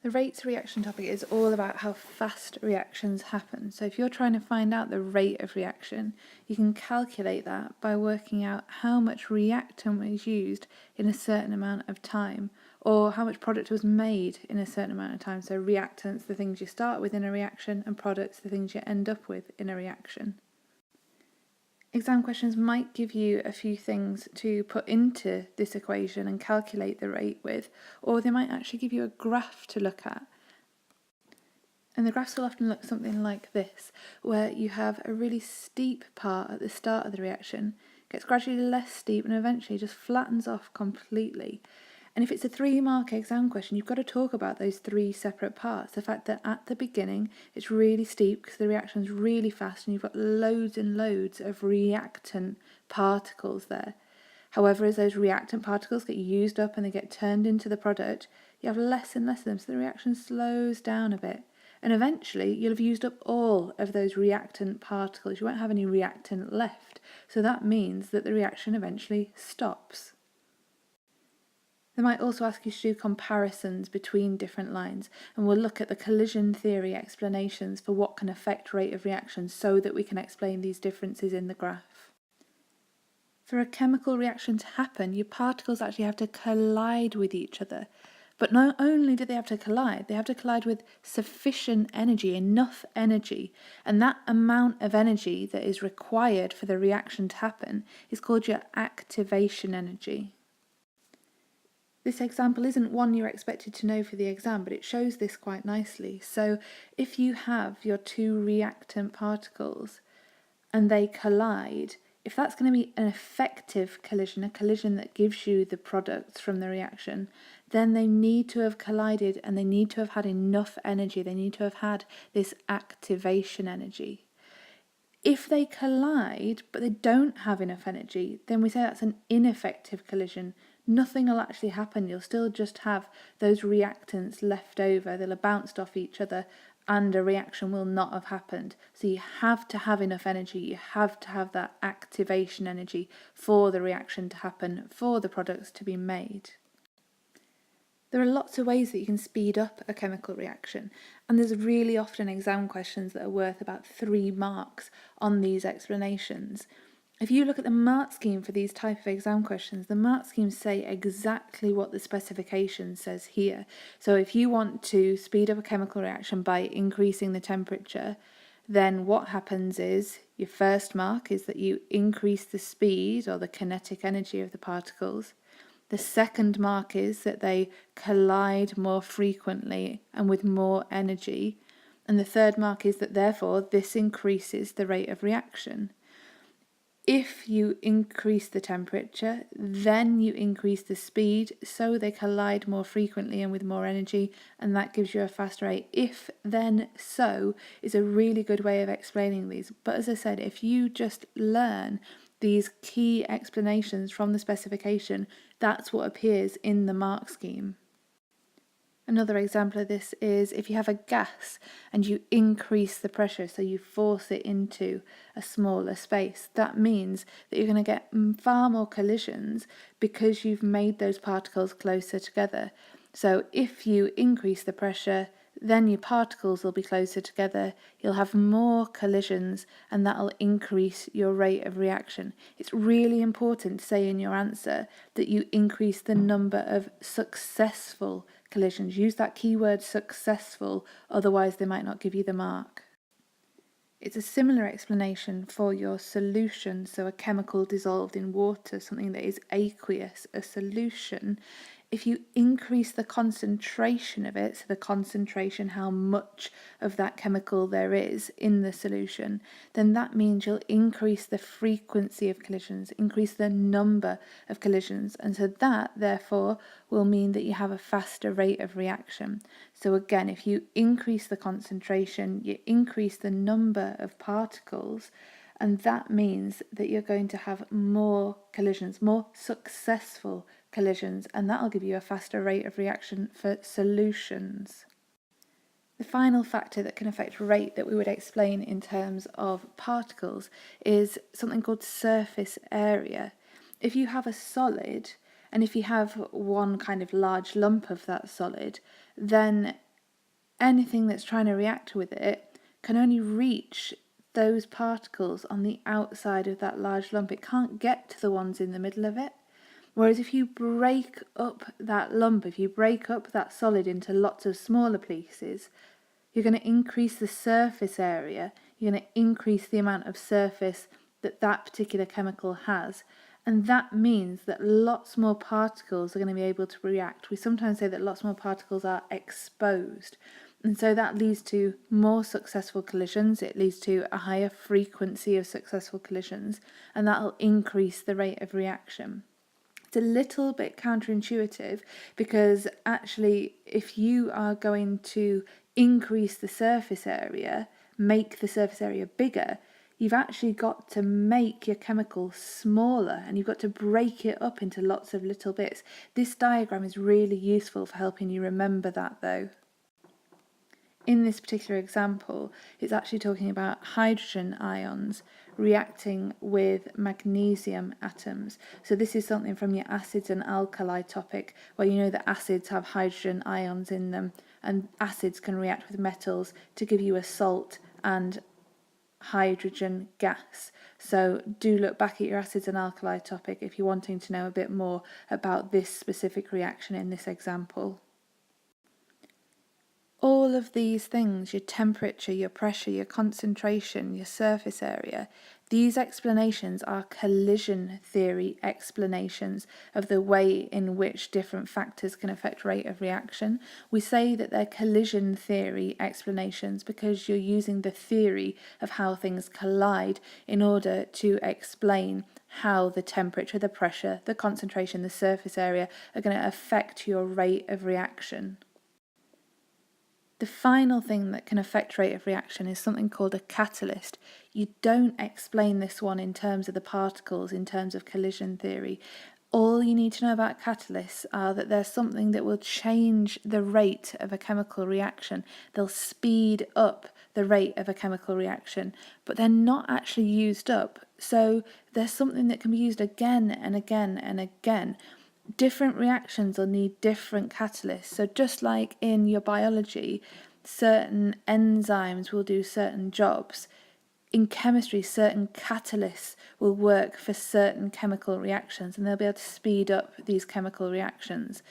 The rates reaction topic is all about how fast reactions happen. So if you're trying to find out the rate of reaction, you can calculate that by working out how much reactant was used in a certain amount of time, or how much product was made in a certain amount of time. So reactants, the things you start with in a reaction, and products, the things you end up with in a reaction. Exam questions might give you a few things to put into this equation and calculate the rate with, or they might actually give you a graph to look at. And the graphs will often look something like this, where you have a really steep part at the start of the reaction, gets gradually less steep and eventually just flattens off completely. And if it's a 3-mark exam question, you've got to talk about those 3 separate parts. The fact that at the beginning it's really steep because the reaction's really fast and you've got loads and loads of reactant particles there. However, as those reactant particles get used up and they get turned into the product, you have less and less of them, so the reaction slows down a bit. And eventually you'll have used up all of those reactant particles. You won't have any reactant left. So that means that the reaction eventually stops. They might also ask you to do comparisons between different lines, and we'll look at the collision theory explanations for what can affect rate of reaction so that we can explain these differences in the graph. For a chemical reaction to happen, your particles actually have to collide with each other. But not only do they have to collide with sufficient energy, enough energy, and that amount of energy that is required for the reaction to happen is called your activation energy. This example isn't one you're expected to know for the exam, but it shows this quite nicely. So if you have your 2 reactant particles and they collide, if that's going to be an effective collision, a collision that gives you the products from the reaction, then they need to have collided and they need to have had enough energy. They need to have had this activation energy. If they collide but they don't have enough energy, then we say that's an ineffective collision. Nothing will actually happen. You'll still just have those reactants left over. They'll have bounced off each other and a reaction will not have happened. So you have to have enough energy. You have to have that activation energy for the reaction to happen, for the products to be made. There are lots of ways that you can speed up a chemical reaction, and there's really often exam questions that are worth about 3 marks on these explanations. If you look at the mark scheme for these type of exam questions, the mark schemes say exactly what the specification says here. So if you want to speed up a chemical reaction by increasing the temperature, then what happens is your first mark is that you increase the speed or the kinetic energy of the particles. The second mark is that they collide more frequently and with more energy. And the third mark is that therefore this increases the rate of reaction. If you increase the temperature, then you increase the speed, so they collide more frequently and with more energy, and that gives you a faster rate. If, then, so is a really good way of explaining these. But as I said, if you just learn these key explanations from the specification, that's what appears in the mark scheme. Another example of this is if you have a gas and you increase the pressure, so you force it into a smaller space, that means that you're going to get far more collisions because you've made those particles closer together. So if you increase the pressure, then your particles will be closer together, you'll have more collisions, and that'll increase your rate of reaction. It's really important to say in your answer that you increase the number of successful collisions. Use that keyword successful, otherwise they might not give you the mark. It's a similar explanation for your solution, so a chemical dissolved in water, something that is aqueous, a solution. If you increase the concentration of it, so the concentration, how much of that chemical there is in the solution, then that means you'll increase the frequency of collisions, increase the number of collisions, and so that, therefore, will mean that you have a faster rate of reaction. So again, if you increase the concentration, you increase the number of particles, and that means that you're going to have more collisions, more successful collisions, and that'll give you a faster rate of reaction for solutions. The final factor that can affect rate that we would explain in terms of particles is something called surface area. If you have a solid, and if you have one kind of large lump of that solid, then anything that's trying to react with it can only reach those particles on the outside of that large lump. It can't get to the ones in the middle of it. Whereas if you break up that lump, if you break up that solid into lots of smaller pieces, you're going to increase the surface area, you're going to increase the amount of surface that that particular chemical has. And that means that lots more particles are going to be able to react. We sometimes say that lots more particles are exposed. And so that leads to more successful collisions, it leads to a higher frequency of successful collisions, and that'll increase the rate of reaction. It's a little bit counterintuitive because actually if you are going to increase the surface area, make the surface area bigger, you've actually got to make your chemical smaller and you've got to break it up into lots of little bits. This diagram is really useful for helping you remember that though. In this particular example, it's actually talking about hydrogen ions reacting with magnesium atoms. So this is something from your acids and alkali topic, where you know that acids have hydrogen ions in them, and acids can react with metals to give you a salt and hydrogen gas. So do look back at your acids and alkali topic if you're wanting to know a bit more about this specific reaction in this example. All of these things, your temperature, your pressure, your concentration, your surface area, these explanations are collision theory explanations of the way in which different factors can affect rate of reaction. We say that they're collision theory explanations because you're using the theory of how things collide in order to explain how the temperature, the pressure, the concentration, the surface area are going to affect your rate of reaction. The final thing that can affect rate of reaction is something called a catalyst. You don't explain this one in terms of the particles, in terms of collision theory. All you need to know about catalysts are that they're something that will change the rate of a chemical reaction. They'll speed up the rate of a chemical reaction, but they're not actually used up. So they're something that can be used again and again and again. Different reactions will need different catalysts. So just like in your biology, certain enzymes will do certain jobs. In chemistry, certain catalysts will work for certain chemical reactions and they'll be able to speed up these chemical reactions.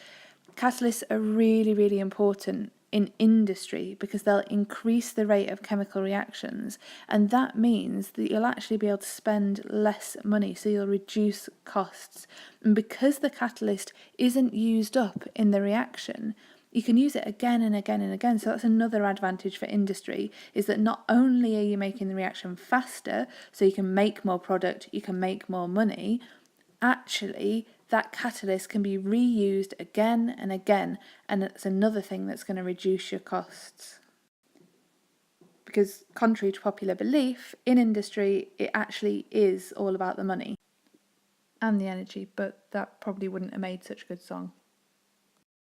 Catalysts are really, really important in industry because they'll increase the rate of chemical reactions, and that means that you'll actually be able to spend less money, so you'll reduce costs. And because the catalyst isn't used up in the reaction, you can use it again and again and again. So that's another advantage for industry, is that not only are you making the reaction faster, so you can make more product, you can make more money, actually that catalyst can be reused again and again, and it's another thing that's going to reduce your costs. Because contrary to popular belief, in industry it actually is all about the money and the energy, but that probably wouldn't have made such a good song.